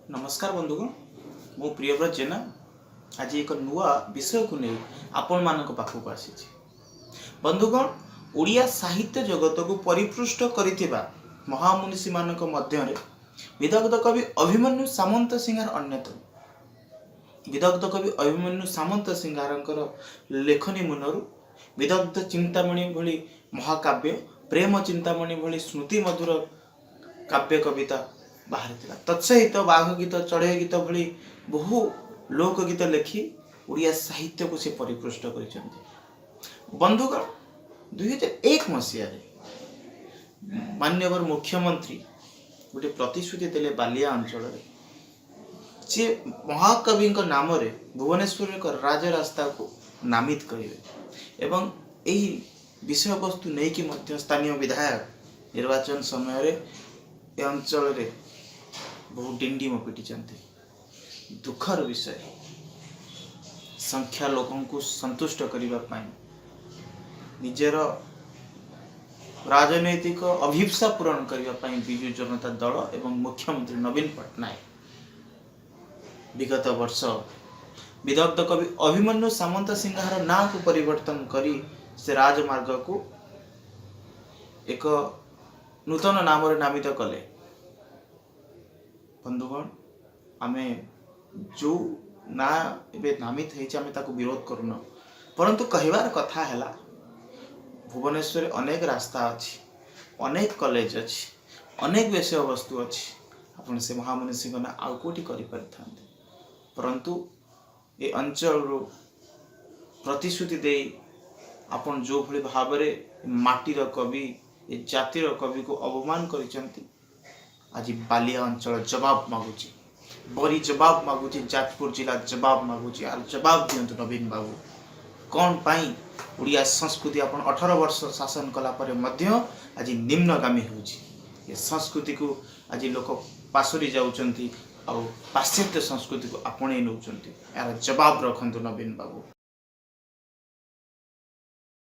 नमस्कार बंधुगण मु प्रियव्रत जेना आज एक नुआ विषय को नहीं आपण मान पाखक आसी बंधुगण ओडिया साहित्य जगत को परिपृष्ट करिथिबा महामुनिषी मानक मध्य विदग्ध कवि अभिमन्यु सामंत सिंहार अन्यतम। विदग्ध कवि अभिमन्यु सामंत सिंहारंकर लेखनी मुनरु विदग्ध चिंतामणि भली महाकाव्य प्रेम चिंतामणि भली स्मृति मधुर काव्य कविता बाहर तत्सहित बाघ गीत चढ़ई गीत भली बहु लोकगीत लिखि ओडिया साहित्य को से परिपृष्ट कर बंधुगण 2001 मसीह मान्यवर मुख्यमंत्री गोटे प्रतिश्रुति देले बालिया अंचल जे महाकवि नाम रे भुवनेश्वर एक राजरास्ता को नामित करेंगे एवं यही विषय वस्तु नहीं कि मध्य स्थानीय विधायक निर्वाचन समय रे ए अंचल रे बहु डिंडी पिटी दुखर विषय संख्या लोकों को संतुष्ट करने निजर राजनैतिक अभिप्सा पूरण करने विजु जनता दल एवं मुख्यमंत्री नवीन पट्टनायक विगत वर्ष विदग्ध कवि अभिमन्यु सामंत सिंहार ना को परिवर्तन करी से राजमार्ग को एक नूतन नाम नामित कले। बंधुगण आमे जो ना एबे नामित है आमे ताको विरोध करूना परंतु कहबार कथा है भुवनेश्वर अनेक रास्ता अच्छी अनेक कॉलेज अच्छी अनेक विषय वस्तु अच्छी आपण से महामुनिषी ना आउ कोटी करि परथांते परंतु ए अंचल रो प्रतिश्रुति दे आपण जो भली भाव रे माटीर कवि ए जातिर कवि को अवमान करिसंती आज बालिया अंचल जवाब मागुची बरी जवाब मागुची जाजपुर जिला जवाब मागुची आर जवाब दियंतु नवीन बाबू कौन पाई ओडिया संस्कृति आपण 18 वर्ष शासन कला परे मध्य आज निम्नगामी होउची ये संस्कृति को आज लोक पासरी जाउचंती और पाश्चात्य संस्कृति को आपणे नउचंती यार जवाब रखंतु नवीन बाबू।